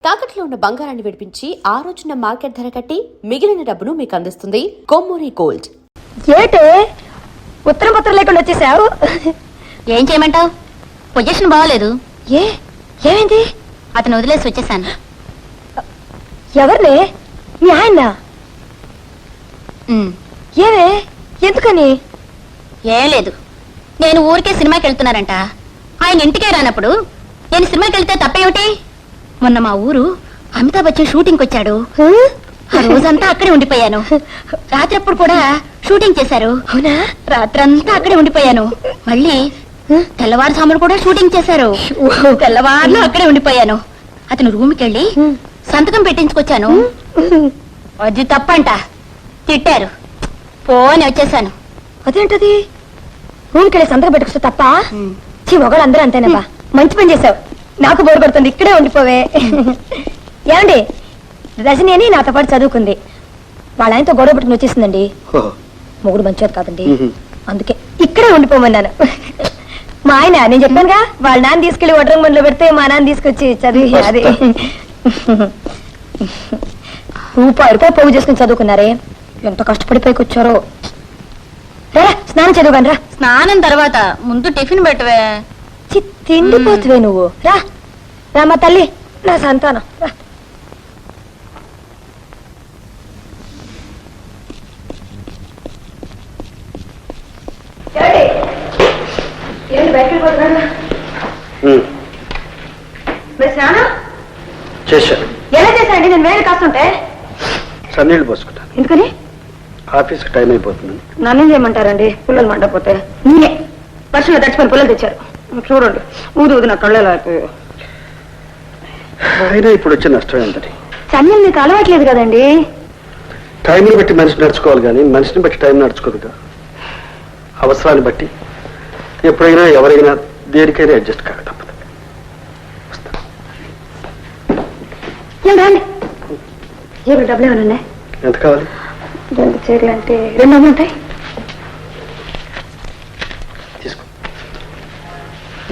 తాకట్లో ఉన్న బంగారాన్ని విడిపించి ఆ రోజున మార్కెట్ ధర కట్టి మిగిలిన డబ్బును మీకు అందిస్తుంది కొమ్మూరి గోల్డ్. ఏటే ఉత్తరం పత్రం లేకుండా వచ్చేసావు? ఏం చేయమంటావు? పొజిషన్ బాగోలేదు. ఏమైంది? అతను వదిలేసి వచ్చేసాను. ఎవరినే? మీ ఆయన? ఏమే? ఎందుకని? ఏం లేదు, నేను ఊరికే సినిమాకి వెళ్తున్నారంట. ఆయన ఇంటికే రానప్పుడు నేను సినిమాకి వెళ్తే తప్పేమిటి? మొన్న మా ఊరు అమితాబ్ బచ్చన్ షూటింగ్ వచ్చాడు. ఆ రోజంతా అక్కడే ఉండిపోయాను. రాత్రప్పుడు కూడా షూటింగ్ చేశారు. అవునా? రాత్రంతా అక్కడే ఉండిపోయాను. మళ్ళీ తెల్లవారుజామున కూడా షూటింగ్ చేశారు. తెల్లవారులో అక్కడే ఉండిపోయాను. అతను రూమ్కి వెళ్ళి సంతకం పెట్టించుకొచ్చాను. అది తప్పంట. తిట్టారు. పోని వచ్చేసాను. అదేంటది? రూమ్కి వెళ్ళి సంతకం పెట్టుకొస్తే తప్ప? ఒకళ్ళు అందరూ అంతేనబ్బా. మంచి పని చేసావు. నాకు బోరు కొడుతుంది, ఇక్కడే ఉండిపోవే. ఏమండి, రజని అని నాతో పాటు చదువుకుంది. వాళ్ళ ఆయనతో గొడవ పెట్టుకుని వచ్చేసిందండి. మొగుడు మంచిది కాదండి, అందుకే ఇక్కడే ఉండిపోమన్నాను. మా ఆయన, నేను చెప్పానుగా, వాళ్ళ నాన్న తీసుకెళ్లి వడ్రంగి బండిలో పెడితే మా నాన్న తీసుకొచ్చి చదివి అది రూపాయి పోగు చేసుకుని చదువుకున్నారే. ఎంత కష్టపడిపోయికి వచ్చారో. రా, స్నానం చదువుగాని రా. స్నానం తర్వాత ముందు టిఫిన్ పెట్టవే. తిండిపోతువే నువ్వు. రా రామా తల్లి, నా సంతానం రా. ఎలా చేశానండి? నేను వేరే కాస్తుంటే సన్నీళ్ళు పోసుకుంటాను. ఎందుకని? ఆఫీస్కి టైం అయిపోతుంది. నన్నేం చేయమంటారండి? పుల్లలు మండపోతే నేనే వర్షంలో తడిచిపోయిన పుల్లలు తెచ్చారు. చూడండి, ఊదు ఊది నా కళ్ళలో అయిపోయాయి. అయినా ఇప్పుడు వచ్చే నష్టం ఏంటండి? చన్నీళ్ళు నీకు అలవాట్లేదు కదండి. టైంని బట్టి మనిషి నడుచుకోవాలి, కానీ మనిషిని బట్టి టైం నడుచుకోదుగా. అవసరాన్ని బట్టి ఎప్పుడైనా ఎవరైనా దేనికైనా అడ్జస్ట్ కాక తప్పదు. రండి, జేబులు డబ్బులు ఏమైనా ఉన్నాయి? ఎంత కావాలి? 2 చీరలు అంటే 200 ఉంటాయి. తీసుకో.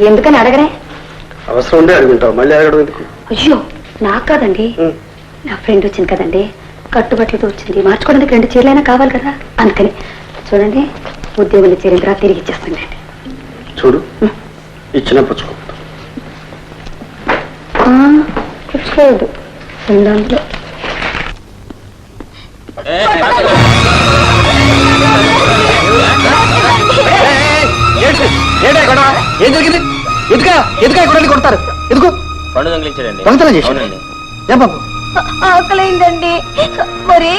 ఎందుకని అడగరే? అవసరం ఉండే అడుగుంటావు, మళ్ళీ అడగడం ఎందుకు? అయ్యో, నాకు కాదండి, నా ఫ్రెండ్ వచ్చింది కదండి, కట్టుబట్టలతో వచ్చింది. మార్చుకోవడానికి 2 చీరలైనా కావాలి కదా, అందుకని. చూడండి, ఉద్యోగులు చేరిన తర్వాత తిరిగి ఇచ్చేస్తుందండి. చూడు, ఇచ్చిన పుచ్చుకో. పుచ్చుకోదు దాంట్లో. ఏం జరిగింది? ఎందుక కొడతారు? ఎందుకు ఆకలైందండి. మరి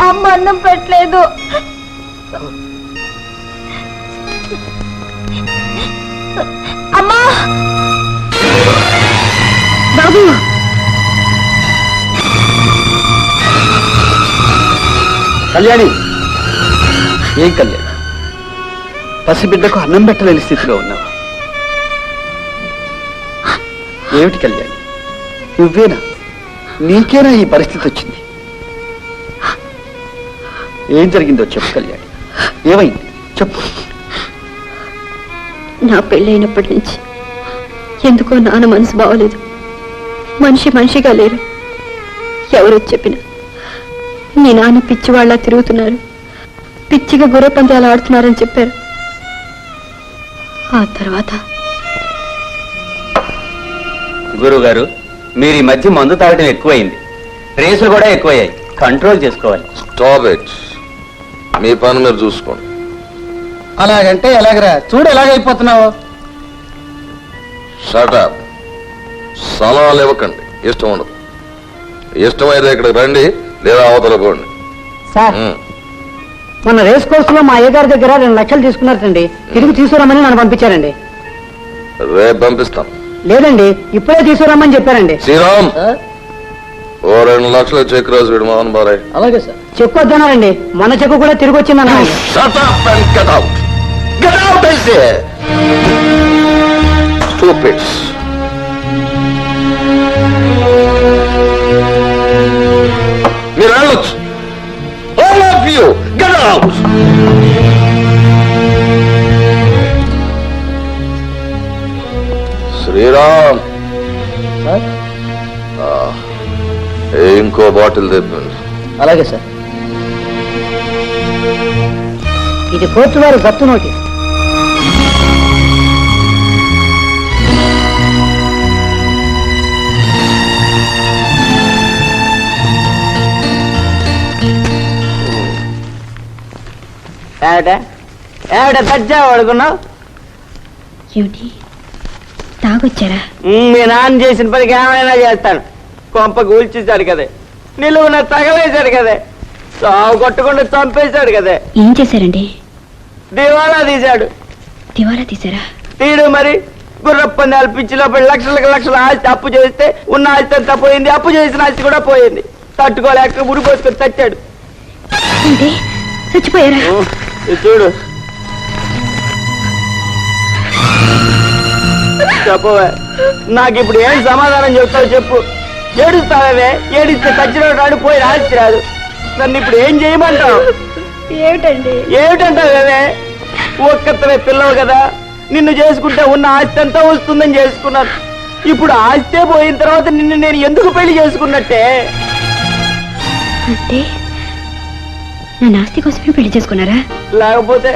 అమ్మ అన్నం పెట్టలేదు. అమ్మా బాబు, కళ్యాణి. ఏం కళ్యాణి, పసిబిడ్డకు అన్నం పెట్టలేని స్థితిలో ఉన్నావు. ఏమిటి కళ్యాణి, నువ్వేనా? నీకేనా ఈ పరిస్థితి వచ్చింది? ఏం జరిగిందో చెప్పు కళ్యాణి. ఏమైంది చెప్పు. నా పెళ్ళైనప్పటి నుంచి ఎందుకో నాన్న మనసు బాగోలేదు. మనిషిగా లేరు. ఎవరో చెప్పినా నీ నాన్న పిచ్చివాళ్ళ తిరుగుతున్నారు, పిచ్చిగా గుర్ర పందాలు ఆడుతున్నారని చెప్పారు. ఆ తర్వాత గురుగారు, మీరు ఈ మధ్య మందు తాగడం ఎక్కువైంది, రేసులు కూడా ఎక్కువయ్యాయి. కంట్రోల్ చేసుకోవాలి. Stop it. మీ పని మీరు చూసుకోండి. అలాగంటే ఎలాగరా? చూడు ఎలాగైపోతున్నావు. షటప్. సలహాలు ఇవ్వకండి. ఇష్టం ఉండదు. ఇష్టమైతే ఇక్కడికి రండి, లేదా అవతల పోండి. సార్, మొన్న రేస్ కోర్స్ లో మా అయ్యగారి దగ్గర 2 లక్షలు తీసుకున్నారండి. తిరిగి తీసుకురమ్మని నన్ను పంపించారండి. రేపు పంపిస్తాను. లేదండి, ఇప్పుడే తీసుకురమ్మని చెప్పారండి. శ్రీరామ్, ఓ 2 లక్షల చెక్ రాసి విడు మోహన్ బారాయ్. అలాగే సార్. చెక్ వద్దన్నారండి, మొన్న చెక్ కూడా తిరిగి వచ్చిందన్న. Shut up and get out. Get out, I say. Stupids. మీరు వెళ్ళొచ్చు. All of you, get out. Sriram, ఇంకో బాటిల్ తెప్పండి. అలాగే సార్. ఇది కోర్టు వారి జప్తు నోటీస్. ఏమిట దజ్జా పడుకున్నావు? ఏమిటి తాగొచ్చారా? మీ నాన్న చేసిన పనికి ఏమైనా చేస్తాను. కొంప కూల్చేశాడు కదే, నిలువున తగలేశాడు కదే, సాగు కొట్టకుండా చంపేశాడు కదే, ఏం చేశారండి? దివాలా తీశాడు. దివాలా తీశారా? తీడు మరి. గుర్రప్పందాలు పిచ్చిలో పడి లక్షలకు లక్షల ఆస్తి అప్పు చేస్తే ఉన్న ఆస్తి అంతా పోయింది, అప్పు చేసిన ఆస్తి కూడా పోయింది. తట్టుకోలేక ఉడిపోసుకొని చచ్చాడు. అంటే చచ్చిపోయారా? ఇది చూడు. చెప్పవే, నాకు ఇప్పుడు ఏం సమాధానం చెప్తావు చెప్పు. ఏడుస్తావే, ఏడిస్తే ఖచ్చితంగా రాడు, పోయి ఆస్తి రాదు. నన్ను ఇప్పుడు ఏం చేయమంటావు? ఏమిటండి? ఏమిటంటావే? ఒక్కతవే పిల్లవు కదా, నిన్ను చేసుకుంటే ఉన్న ఆస్తి అంతా వస్తుందని చేసుకున్నాను. ఇప్పుడు ఆస్తే పోయిన తర్వాత నిన్ను నేను ఎందుకు పెళ్లి చేసుకున్నట్టే? అంటే నా ఆస్తి కోసమే పెళ్లి చేసుకున్నారా? లేకపోతే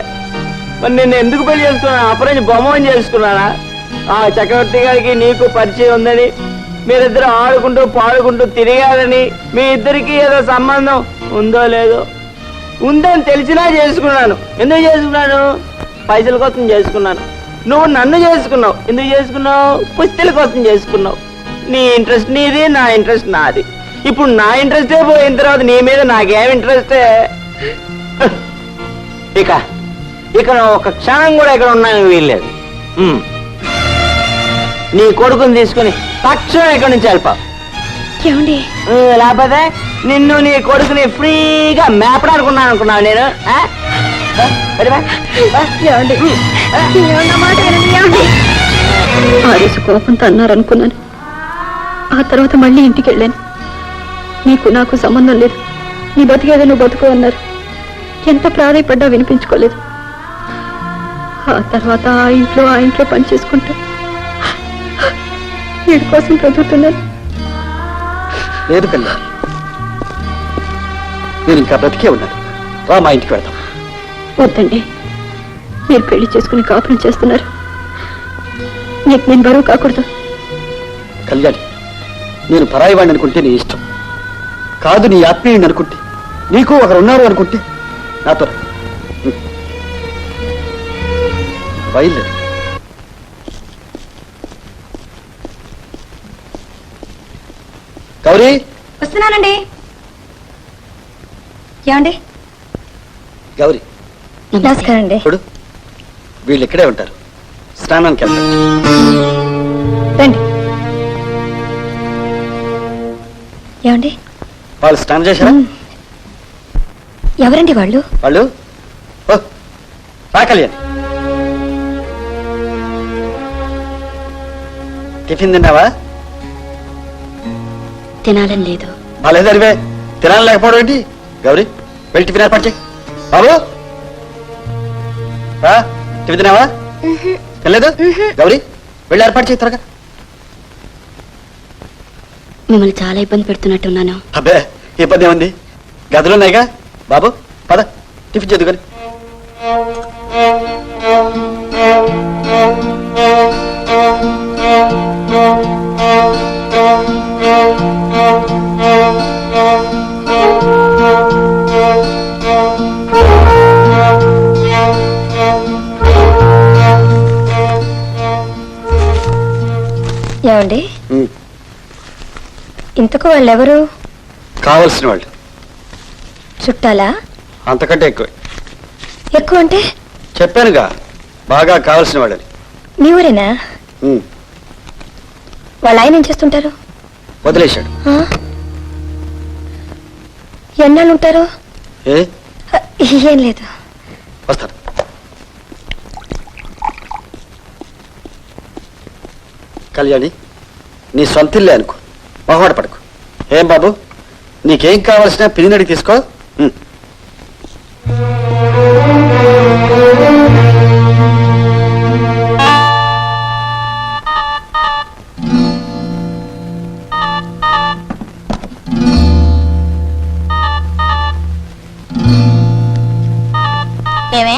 మరి నిన్ను ఎందుకు పెళ్లి చేసుకున్నాను? అపరించి బొమ్మని చేసుకున్నానా? ఆ చక్రవర్తి గారికి నీకు పరిచయం ఉందని, మీరిద్దరు ఆడుకుంటూ పాడుకుంటూ తిరిగారని, మీ ఇద్దరికి ఏదో సంబంధం ఉందో లేదో ఉందని తెలిసినా చేసుకున్నాను. ఎందుకు చేసుకున్నాను? పైసల కోసం చేసుకున్నాను. నువ్వు నన్ను చేసుకున్నావు. ఎందుకు చేసుకున్నావు? పుస్తల కోసం చేసుకున్నావు. నీ ఇంట్రెస్ట్ నీది, నా ఇంట్రెస్ట్ నాది. ఇప్పుడు నా ఇంట్రెస్టే పోయిన తర్వాత నీ మీద నాకేం ఇంట్రెస్టే? ఇక ఒక క్షణం కూడా ఇక్కడ ఉన్నాను వీల్లేదు. నీ కొడుకుని తీసుకుని తక్షణం ఇక్కడి నుంచి వెళ్ళిపో. ఏమండి? లేకపోతే నిన్ను నీ కొడుకుని ఫ్రీగా మేపడానుకున్నాను అనుకున్నావు నేను. ఆరేసు కోపంతో అన్నారనుకున్నాను. ఆ తర్వాత మళ్ళీ ఇంటికి వెళ్ళాను. నీకు నాకు సంబంధం లేదు, నీ బతికేదో నువ్వు బతుకు అన్నారు. ఎంత ప్రాధాయపడ్డా వినిపించుకోలేదు. ఆ తర్వాత ఆ ఇంట్లో పని చేసుకుంటా వీడి కోసం చదువుతున్నాను. లేదు కళ్యాణ్, నేను ఇంకా బ్రతికే ఉన్నాను. రా, మా ఇంటికి వెళ్తాం. వద్దండి, మీరు పెళ్లి చేసుకుని కాపురం చేస్తున్నారు. నీకు నేను బరువు కాకూడదు. కళ్యాణి, నేను పరాయి వాడిని అనుకుంటే నీ ఇష్టం కాదు. నీ ఆత్మీయుని అనుకుంటే, నీకు ఒకరున్నారు అనుకుంటే నాతో బయలుదేరు. గౌరీ, వస్తున్నానండి. ఏమండి? గౌరీ నమస్కారం అండి. చూడు, వీళ్ళు ఇక్కడే ఉంటారు. స్నానానికి వెళ్తారు. రండి. ఏమండి? వాళ్ళు స్నానం చేశారా? ఎవరండి వాళ్ళు? వాళ్ళు ఓ, రా కళ్యాణ్. టిఫిన్ తిన్నావా? తినాలని లేదు. బాలేదరివే, తినాలి లేకపోవడం ఏంటి? గౌరీ, వెళ్ళి టిఫిన్ ఏర్పాటు చేయి. బాబు రా, టిఫిన్ తిన్నావా? తినలేదు? గౌరీ, వెళ్ళి ఏర్పాటు చేయి త్వరగా. మిమ్మల్ని చాలా ఇబ్బంది పెడుతున్నట్టున్నాను. అబ్బే, ఇబ్బంది ఏముంది? గదులు ఉన్నాయిగా. బాబు పద, టిఫిన్ చేద్దుకొని. ఏమండి? ఇంతకు వాళ్ళెవరు? కావలసిన వాళ్ళు. చుట్టాలా? అంతకంటే ఎక్కువ. ఎక్కువ అంటే? చెప్పానుగా, బాగా కావలసిన వాళ్ళని. మీ ఊరేనా? వాళ్ళ ఆయన ఏం చేస్తుంటారు? వదిలేశాడు. ఎన్నాళ్ళు ఉంటారు? ఏ ఏం లేదు. వస్తాను. కళ్యాణి, నీ సొంతిల్లే అనుకో, మొహమాట పడకు. ఏం బాబు, నీకేం కావాల్సిన పినినడి తీసుకో. ఏమే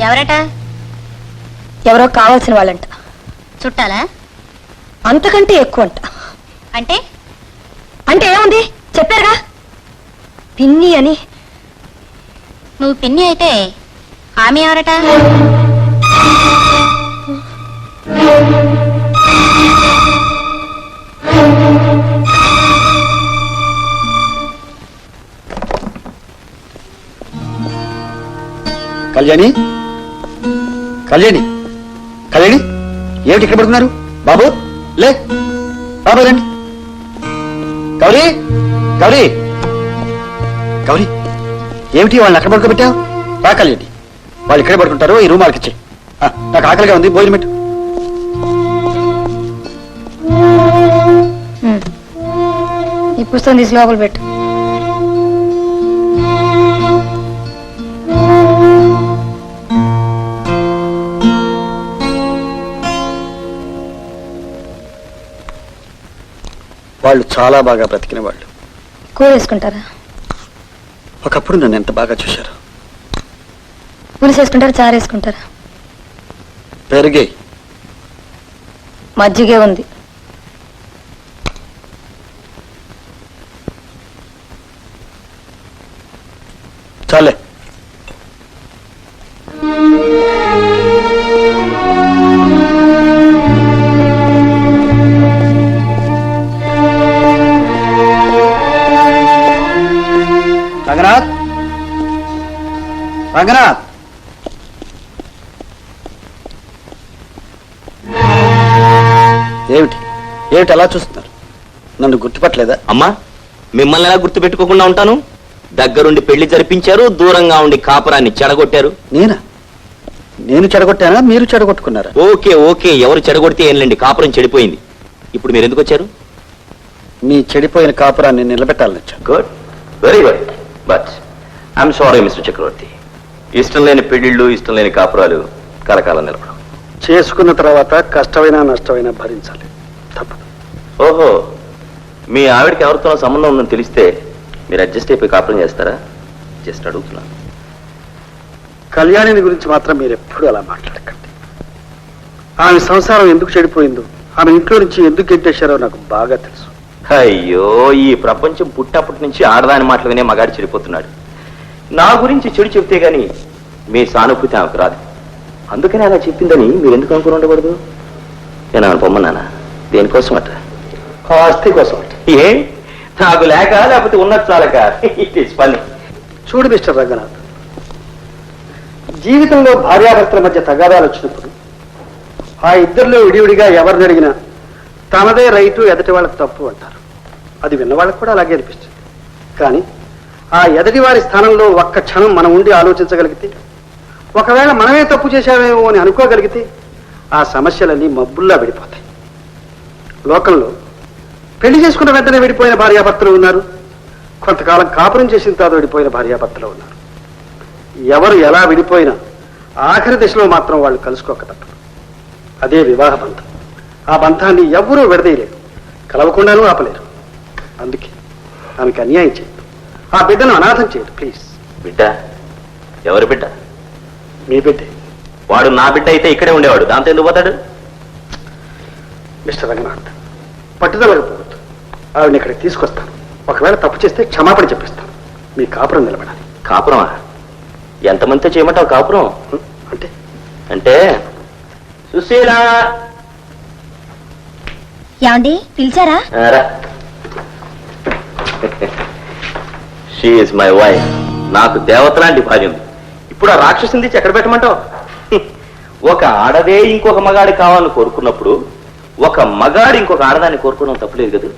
ఎవరట? ఎవరో కావాల్సిన వాళ్ళంట. చుట్టాలా? అంతకంటే ఎక్కువ అంట. అంటే అంటే ఏముంది చెప్పారుగా, పిన్ని అని. నువ్వు పిన్ని అయితే ఆమె ఎవరట? కళ్యాణి, కళ్యాణి, కళ్యాణి, ఏమిటి ఇక్కడ పడుతున్నారు? బాబు లే, బాబు రండి. గౌరీ, గౌరీ, గౌరీ, ఏమిటి వాళ్ళని అక్కడ పడుకోబెట్టావు? రా కళ్యాణి, వాళ్ళు ఇక్కడే పడుకుంటారు, ఈ రూమ్ వాళ్ళకి ఇచ్చేయి. నాకు ఆకలిగా ఉంది, భోజనం పెట్టు. ఈ పుస్తకం తీసి లోపల పెట్టు. వాళ్ళు చాలా బాగా బ్రతికిన వాళ్ళు. కూర వేసుకుంటారా? ఒకప్పుడు నన్ను ఎంత బాగా చూశారు. పులుసు వేసుకుంటారా, చారు వేసుకుంటారా? పెరిగే మజ్జిగే ఉంది. చాలే. రంగనాథ్, రంగనాథ్, ఏమిటి ఏమిటి అలా చూస్తున్నారు? నన్ను గుర్తుపట్టలేదా? అమ్మా, మిమ్మల్ని ఎలా గుర్తు పెట్టుకోకుండా ఉంటాను? దగ్గరుండి పెళ్లి జరిపించారు, దూరంగా ఉండి కాపురాన్ని చెడగొట్టారు. నేనా? నేను చెడగొట్టానా, మీరు చెడగొట్టుకున్నారా? ఓకే ఓకే, ఎవరు చెడగొడితే ఏంలేండి, కాపురం చెడిపోయింది. ఇప్పుడు మీరు ఎందుకు వచ్చారు? మీ చెడిపోయిన కాపురాన్ని నిలబెట్టాలని వచ్చాను. Good, very good. But I'm sorry mister Chakravarthy, ఇష్టం లేని పెళ్లిళ్ళు, ఇష్టం లేని కాపురాలు కలకాలం నిలబడం. చేసుకున్న తర్వాత కష్టమైనా నష్టమైనా భరించాలి, తప్పదు. ఓహో, మీ ఆవిడకి ఎవరితో సంబంధం ఉందని తెలిస్తే మీరు అడ్జస్ట్ అయిపోయి కాపురం చేస్తారా? జస్ట్ అడుగుతున్నాను. కళ్యాణిని గురించి మాత్రం మీరు ఎప్పుడు అలా మాట్లాడకండి. ఆమె సంసారం ఎందుకు చెడిపోయిందో, ఆమె ఇంట్లో నుంచి ఎందుకు గెట్టేశారో నాకు బాగా తెలుసు. అయ్యో, ఈ ప్రపంచం పుట్టప్పటి నుంచి ఆడదాని మాటలు వినే మగాడి చెడిపోతున్నాడు. నా గురించి చెడు చెప్తే గాని మీ సానుభూతి ఆమెకు రాదు. అందుకని అలా చెప్పిందని మీరు ఎందుకు అనుకుని ఉండకూడదు? నేను ఆమెను పొమ్మన్నానా? దేనికోసం అట? ఆస్తి కోసం అట. ఏ, నాకు లేక లేకపోతే ఉన్నది చాలక? It is funny. చూడు మిస్టర్ రంగనాథ్, జీవితంలో భార్యాభర్తల మధ్య తగాదాలు వచ్చినప్పుడు ఆ ఇద్దరిలో విడివిడిగా ఎవరిని అడిగినా తనదే రైటు, ఎదటి వాళ్ళకి తప్పు అంటారు. అది విన్నవాళ్ళకి కూడా అలాగే అనిపిస్తుంది. కానీ ఆ ఎదటి వారి స్థానంలో ఒక్క క్షణం మనం ఉండి ఆలోచించగలిగితే, ఒకవేళ మనమే తప్పు చేశామేమో అని అనుకోగలిగితే ఆ సమస్యలన్నీ మబ్బుల్లా విడిపోతాయి. లోకంలో పెళ్లి చేసుకున్న వెంటనే విడిపోయిన భార్యాభర్తలు ఉన్నారు, కొంతకాలం కాపురం చేసిన తర్వాత విడిపోయిన భార్యాభర్తలు ఉన్నారు. ఎవరు ఎలా విడిపోయినా ఆఖరి దశలో మాత్రం వాళ్ళు కలుసుకోక తప్పదు. అదే వివాహ బంధం. ఆ బంధాన్ని ఎవ్వరూ విడదీయలేరు, కలవకుండానూ ఆపలేరు. అందుకే ఆమెకి అన్యాయం చేయదు, ఆ బిడ్డను అనాథం చేయదు. ప్లీజ్. బిడ్డ? ఎవరి బిడ్డ? మీ బిడ్డే. వాడు నా బిడ్డ అయితే ఇక్కడే ఉండేవాడు, దాంతో ఎందుకు పోతాడు? మిస్టర్ రంగనాథ్, పట్టుదలకు పోవద్దు. ఆవిడని ఇక్కడికి తీసుకొస్తాను. ఒకవేళ తప్పు చేస్తే క్షమాపణ చెప్పిస్తాను. మీ కాపురం నిలబడాలి. కాపురమా? ఎంతమందితో చేయమంటావు కాపురం? అంటే అంటే సుశీల, ఏమండి పిలిచారా? She is my wife. నాకు దేవత లాంటి భార్య ఉంది. ఇప్పుడు ఆ రాక్షసుని తెచ్చి ఎక్కడ పెట్టమంటావు? ఒక ఆడదే ఇంకొక మగాడి కావాలని కోరుకున్నప్పుడు ఒక మగాడు ఇంకొక ఆడదాన్ని కోరుకోవడం తప్పులేదు కదా.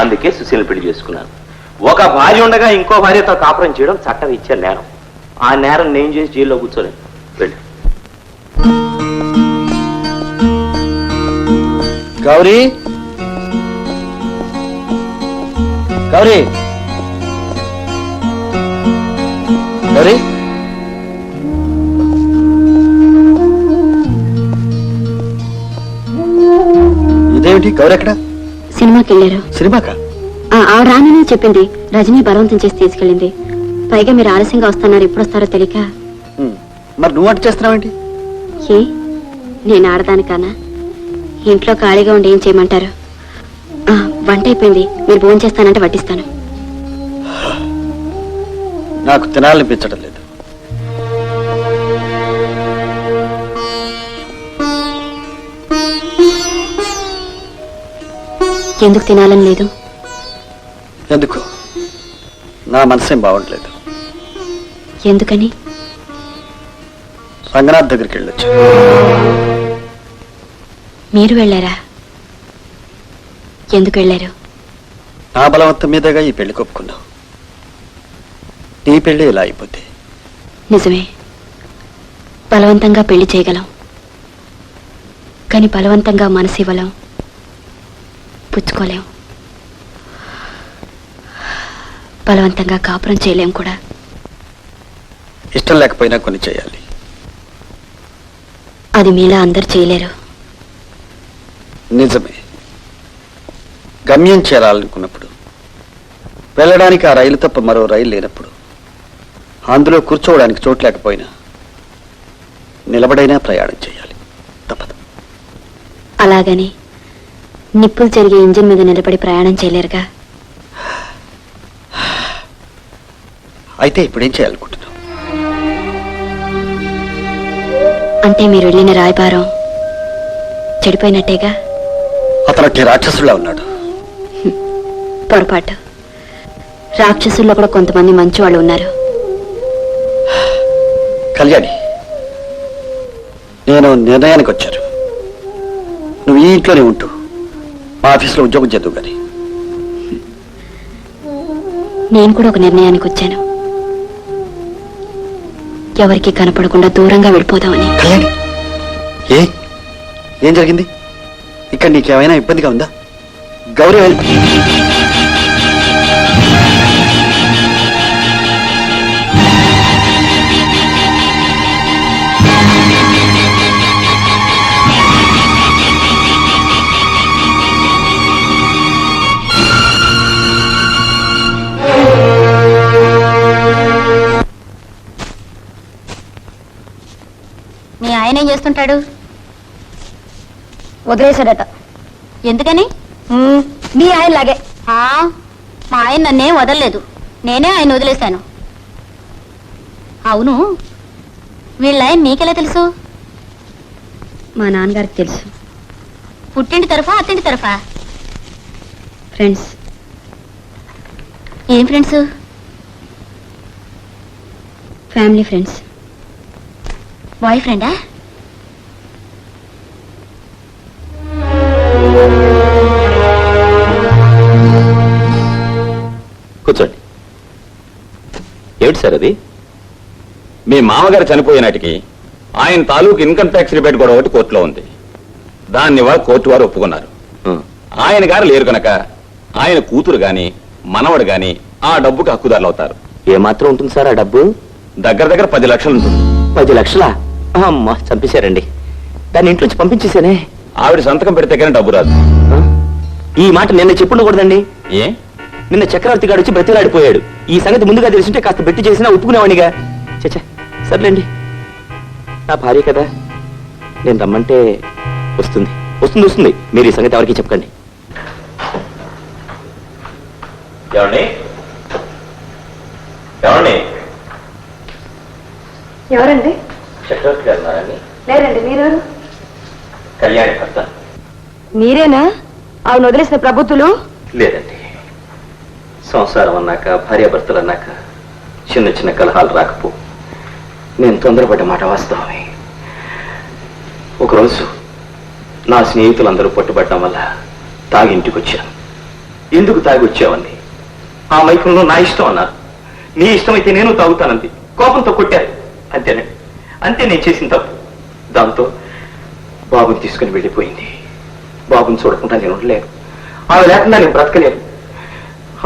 అందుకే సుశీలను పెళ్లి చేసుకున్నాను. ఒక భార్య ఉండగా ఇంకో భార్యతో కాపురం చేయడం చట్టం ఇచ్చే నేరం. ఆ నేరం నేను చేసి జైల్లో కూర్చోలేదు. వెళ్ళి. గౌరీ, గౌరీ, గౌరీ, ఇదేమిటి? గౌరీ ఎక్కడ? సినిమాకి వెళ్ళారు. సినిమాకా? ఆవిడ రానని చెప్పింది. రజనీ బలవంతం చేసి తీసుకెళ్ళింది. పైగా మీరు ఆలస్యంగా వస్తున్నారు, ఎప్పుడు వస్తారో తెలియక. మరి నువ్వు వంట చేస్తున్నావేంటి? ఏ నేను ఆడదానికానా? ఇంట్లో ఖాళీగా ఉండి ఏం చేయమంటారు? వంట అయిపోయింది, మీరు భోజనం చేస్తానంటే వడ్డిస్తాను. నాకు తినాలనిపించడం లేదు. ఎందుకు తినాలని లేదు? ఎందుకు? నా మనసేం బాగుండలేదు. ఎందుకని? రంగనాథ్ దగ్గరికి వెళ్ళొచ్చు. మీరు వెళ్ళారా? ఎందుకు వెళ్ళారు? నా బలవంతం మీదగా ఈ పెళ్లి కొప్పుకున్నావు. నీ పెళ్లి ఇలా అయిపోతే? నిజమే, బలవంతంగా పెళ్లి చేయగలం, కానీ బలవంతంగా మనసు ఇవ్వలేం, పుచ్చుకోలేం. బలవంతంగా కాపురం చేయలేం కూడా. ఇష్టం లేకపోయినా కొన్ని చేయాలి. అది మీలా అందరు చేయలేరు. నిజమే. గమ్యం చేరాలనుకున్నప్పుడు, వెళ్ళడానికి ఆ రైలు తప్ప మరో రైలు లేనప్పుడు, అందులో కూర్చోవడానికి చోటు లేకపోయినా నిలబడైనా ప్రయాణం చేయాలి. తప్పదు. అలాగని నిప్పులు జరిగే ఇంజిన్ మీద నిలబడి ప్రయాణం చేయలేరుగా. అయితే ఇప్పుడేం చేయాలనుకుంటున్నావు? అంటే మీరు వెళ్ళిన రాయబారం చెడిపోయినట్టేగా. అతనికి రాక్షసులా ఉన్నాడు. పొరపాటు. రాక్షసుల్లో కూడా కొంతమంది మంచి వాళ్ళు ఉన్నారు. కళ్యాణి, నేను నిర్ణయానికి వచ్చాను. నువ్వు ఈ ఇంట్లోనే ఉంటూ మా ఆఫీసులో ఉద్యోగం చేద్దావు కానీ. నేను కూడా ఒక నిర్ణయానికి వచ్చాను. ఎవరికి కనపడకుండా దూరంగా వెళ్ళిపోదామని. కళ్యాణి, ఏం జరిగింది? ఇక్కడ నీకేమైనా ఇబ్బందిగా ఉందా? గౌరీ వెళ్ళి మీ ఆయన ఏం చేస్తుంటాడు? వదిలేశాడట. ఎందుకని? మీ ఆయన లాగే. మా ఆయన నన్నే వదలలేదు, నేనే ఆయన వదిలేశాను. అవును, వీళ్ళ ఆయన మీకెలా తెలుసు? మా నాన్నగారికి తెలుసు. పుట్టింటి తరఫా అత్తింటి తరఫా? ఫ్రెండ్స్. ఏం ఫ్రెండ్స్? Family friends. బాయ్ ఫ్రెండా? కూర్చోండి. ఏమిటి సార్ అది? మీ మామగారు చనిపోయే నాటికి ఆయన తాలూకు ఇన్కమ్ ట్యాక్స్ రిబేట్ కూడా ఒకటి కోర్టులో ఉంది. దాన్ని వారు కోర్టు వారు ఒప్పుకున్నారు. ఆయన గారు లేరు కనుక ఆయన కూతురు గాని మనవడు గాని ఆ డబ్బుకి హక్కుదారులు అవుతారు. ఏమాత్రం ఉంటుంది సార్ ఆ డబ్బు? దగ్గర దగ్గర 10 లక్షలు ఉంటుంది. 10 లక్షలా? అమ్మా, చంపేశారండి. దాన్ని ఇంట్లోంచి పంపించేశానే. ఆవిడ సంతకం పెడితే కానీ డబ్బు రాదు. ఈ మాట నిన్న చెప్పుండకూడదండి. ఏ? నిన్న చక్రవర్తి గారు వచ్చి బ్రతిలాడిపోయాడు. ఈ సంగతి ముందుగా తెలిసింటే కాస్త బెట్టి చేసినా ఒప్పుకునేవాడిగా. చచ్చా, సర్లేండి, నా భార్య కదా, నేను రమ్మంటే వస్తుంది వస్తుంది వస్తుంది. మీరు ఈ సంగతి ఎవరికి చెప్పకండి. ఎవరండి? చక్రవర్తి గారు ఉన్నారండి. లేరండి. మీరెవరు? కళ్యాణి భర్త. మీరేనా ఆవిడ వదిలేసిన ప్రభుత్వం? లేదండి, సంసారం అన్నాక భార్యాభర్తలు అన్నాక చిన్న చిన్న కలహాలు రాకపో. నేను తొందరపడ్డ మాట వాస్తవమే. ఒకరోజు నా స్నేహితులందరూ పట్టుబట్టడం వల్ల తాగి ఇంటికి వచ్చాను. ఎందుకు తాగి వచ్చావండి? ఆ మైకంలో నా ఇష్టం అన్నారు. నీ ఇష్టమైతే నేను తాగుతానంది. కోపంతో కొట్టారు. అంతేనండి, అంతే నేను చేసిన తప్పు. దాంతో బాబుని తీసుకుని వెళ్ళిపోయింది. బాబుని చూడకుండా నేను ఉండలేను. ఆమె లేకుండా నేను బ్రతకలేను.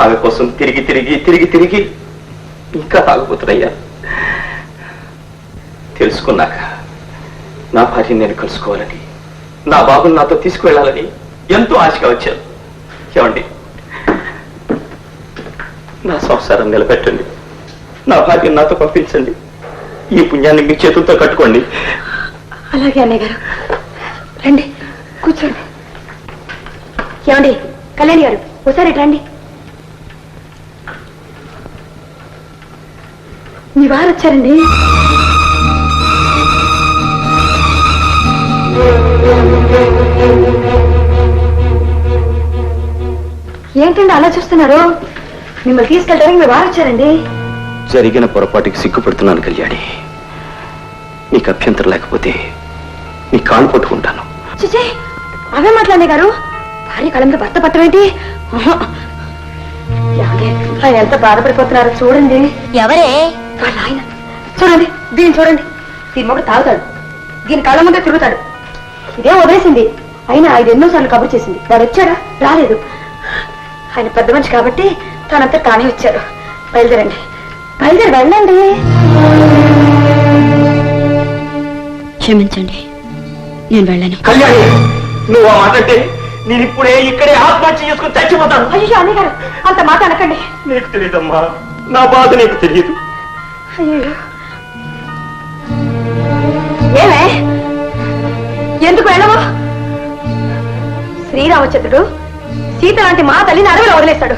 ఆమె కోసం తిరిగి తిరిగి తిరిగి తిరిగి ఇంకా తాగుపోతున్నాయ్యా. తెలుసుకున్నాక నా భార్యని నేను కలుసుకోవాలని, నా బాబుని నాతో తీసుకువెళ్ళాలని ఎంతో ఆశగా వచ్చాను. ఏమండి, నా సంసారం నిలబెట్టండి. నా భార్యను నాతో పంపించండి. ఈ పుణ్యాన్ని మీ చేతులతో కట్టుకోండి. అలాగే అన్నయ్య గారు, రండి కూర్చోండి. ఏమండి కళ్యాణి గారు, ఒకసారి ఇటు రండి. మీ వారు వచ్చారండి. ఏంటండి అలా చూస్తున్నారు? మిమ్మల్ని తీసుకెళ్ళడానికి మీ వారు వచ్చారండి. జరిగిన పొరపాటుకి సిగ్గుపడుతున్నాను కళ్యాణి. నీకు అభ్యంతరం లేకపోతే నీ కాలు పట్టుకుంటాను. చూసే అవే మాట్లాడే గారు, భార్య కళంగా భర్త పట్టమేంటి? ఆయన ఎంత బాధపడిపోతున్నారో చూడండి. ఎవరే? వాళ్ళ ఆయన చూడండి, దీన్ని చూడండి. దీని మొక్క తాగుతాడు, దీని కళ్ళ ముందే తిరుగుతాడు. ఇదే వదిలేసింది. అయినా 5 సార్లు కబురు చేసింది. వాడు వచ్చాడా? రాలేదు. ఆయన పెద్ద మనిషి కాబట్టి తనంతా తానే వచ్చారు. బయలుదేరండి, బయలుదేరి వెళ్ళండి. క్షమించండి, నేను వెళ్ళను. కళ్యాణి, నువ్వు ఆ మాట అంటే నేను ఇప్పుడే ఇక్కడే ఆత్మహత్య చేసుకుని చచ్చిపోతాను. అయ్యో అన్నయ్య గారు, అంత మాట అనకండి. నీకు తెలియదమ్మా, నా బాధ నీకు తెలియదు. అయ్యో ఏమే, ఎందుకు వెళ్ళవు? శ్రీరామచంద్రుడు సీత లాంటి మా తల్లిని అడవిలో వదిలేస్తాడు.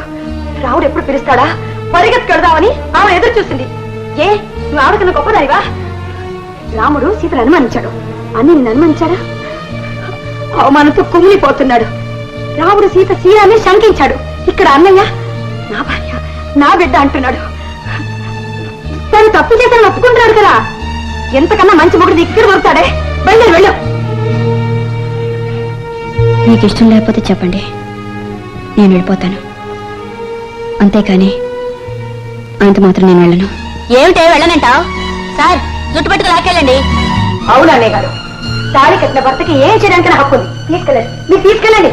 రాముడు ఎప్పుడు పిలుస్తాడా పరిగెత్తుకెడదామని ఆమె ఎదురు చూసింది. ఏ నువ్వు ఆవిడకన్నా గొప్పదానివా? రాముడు సీతను అనుమానించాడు, అన్ని నిన్ను అనుమానించాడా? అవమానంతో కుమిలిపోతున్నాడు. రాముడు సీత సీరాన్ని శంకించాడు. ఇక్కడ అన్నయ్య నా భార్య నా బిడ్డ అంటున్నాడు. తను తప్పు చేశాను ఒప్పుకుంటున్నాడు కదా. ఎంతకన్నా మంచి మొగుడు ఇక్కడ దొరుకుతాడే. బయలుదేరి వెళ్ళు. మీకు ఇష్టం లేకపోతే చెప్పండి, నేను వెళ్ళిపోతాను. అంతేకాని అంత మాత్రం నేను వెళ్ళను. ఏమిటే వెళ్ళనంటావు? సార్ జుట్టు పట్టుకు లాకెళ్ళండి. అవును అన్నయ్య గారు, తాళి కట్టిన భర్తకి ఏం చేయడానికి హక్కు ఉంది. తీసుకెళ్ళండి, మీరు తీసుకెళ్ళండి.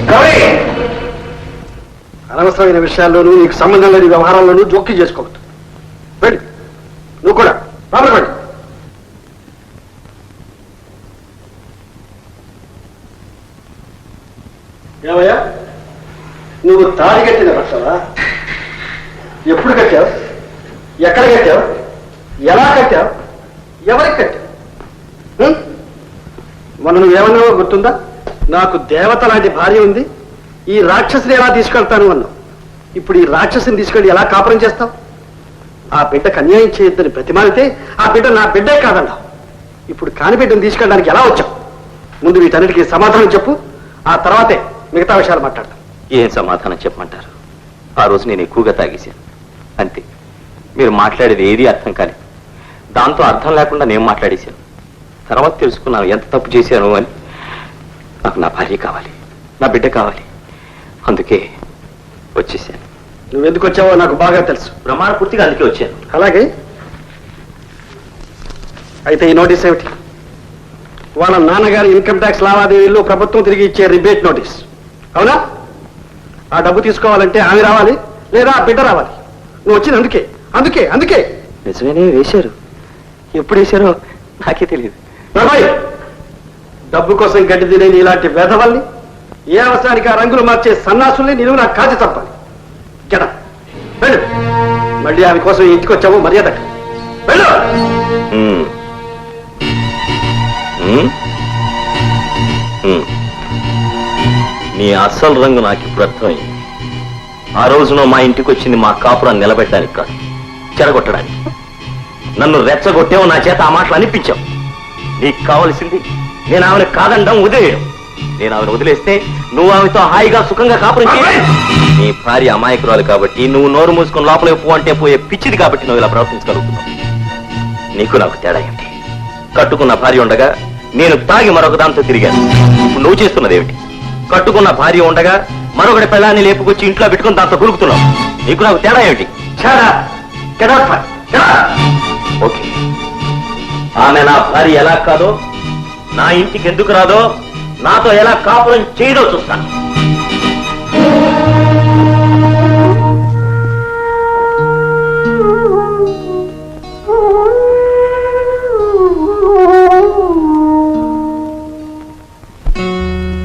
అనవసరమైన విషయాల్లోనూ నీకు సంబంధం లేని వ్యవహారాల్లోనూ జోక్యం చేసుకోవద్దు. వెళ్ళి నువ్వు కూడా రాబడి. ఏమయ్యా, నువ్వు తాళి కట్టిన భర్తవా? ఎప్పుడు కట్టావు? ఎక్కడ కట్టావు? ఎలా కట్టావు? ఎవరికి కట్టావు? మొన్న నువ్వేమన్నావో గుర్తుందా? నాకు దేవత లాంటి భార్య ఉంది, ఈ రాక్షసుని ఎలా తీసుకెళ్తాను అన్నావు. ఇప్పుడు ఈ రాక్షసుని తీసుకెళ్ళి ఎలా కాపురం చేస్తావు? ఆ బిడ్డకు అన్యాయం చేయొద్దని ప్రతిమానితే ఆ బిడ్డ నా బిడ్డే కాదన్నావు. ఇప్పుడు కాని బిడ్డను తీసుకెళ్ళడానికి ఎలా వచ్చావు? ముందు వీటన్నిటికీ సమాధానం చెప్పు, ఆ తర్వాతే మిగతా విషయాలు మాట్లాడతాం. ఏం సమాధానం చెప్పమంటారు? ఆ రోజు నేను ఎక్కువగా తాగేశాను, అంతే. మీరు మాట్లాడేది ఏది అర్థం కాలేదు. దాంతో అర్థం లేకుండా నేను మాట్లాడేశాను. తర్వాత తెలుసుకున్నాను ఎంత తప్పు చేశాను అని. నాకు నా భార్య కావాలి, నా బిడ్డ కావాలి, అందుకే వచ్చేసాను. నువ్వెందుకు వచ్చావో నాకు బాగా తెలుసు. ప్రమాణ పూర్తిగా అందుకే వచ్చాను. అలాగే అయితే ఈ నోటీస్ ఏమిటి? వాళ్ళ నాన్నగారి ఇన్కమ్ ట్యాక్స్ లావాదేవీల్లో ప్రభుత్వం తిరిగి ఇచ్చే రిబేట్ నోటీస్, అవునా? ఆ డబ్బు తీసుకోవాలంటే ఆమె రావాలి, లేదా ఆ బిడ్డ రావాలి. నువ్వు వచ్చింది అందుకే అందుకే అందుకే నిజమేనే వేశారు. ఎప్పుడు వేశారో నాకే తెలియదు. డబ్బు కోసం గడ్డి తినేది ఇలాంటి వేధవల్ని, ఏ అవసరానికి ఆ రంగులు మార్చే సన్నాసుల్ని నిలువు నాకు కాచి చంపాలి. గెడ వెళ్ళు. మళ్ళీ ఆమె కోసం ఇంటికి వచ్చావు, మర్యాద వెళ్ళు. నీ అస్సలు రంగు నాకు ఇప్పుడు అర్థమైంది. ఆ రోజున మా ఇంటికి వచ్చింది మా కాపురాన్ని నిలబెట్టడానికి కాదు, చెరగొట్టడానికి. నన్ను రెచ్చగొట్టేవు, నా చేత ఆ మాటలు అనిపించావు. నీకు కావలసింది నేను ఆమెను కాదండం, వదిలేయడం. నేను ఆమెను వదిలేస్తే నువ్వు ఆమెతో హాయిగా సుఖంగా కాపురం చేయాలి. నీ భార్య అమాయకురాలు కాబట్టి, నువ్వు నోరు మూసుకుని లోపలికి పో అంటే పోయే పిచ్చిది కాబట్టి నువ్వు ఇలా ప్రవర్తించగలుగుతున్నావు. నీకు నాకు తేడా ఏమిటి? కట్టుకున్న భార్య ఉండగా నేను తాగి మరొక దాంతో తిరిగాను. ఇప్పుడు నువ్వు చేస్తున్నది ఏమిటి? కట్టుకున్న భార్య ఉండగా మరొకటి పెళ్ళాన్ని లేపుకొచ్చి ఇంట్లో పెట్టుకుని దాంతో గురుకుతున్నావు. నీకు నాకు తేడా ఏమిటి? ఓకే, ఆమె నా భార్య ఎలా కాదో, నా ఇంటికి ఎందుకు రాదో, నాతో ఎలా కాపురం చేయదో చూస్తాను.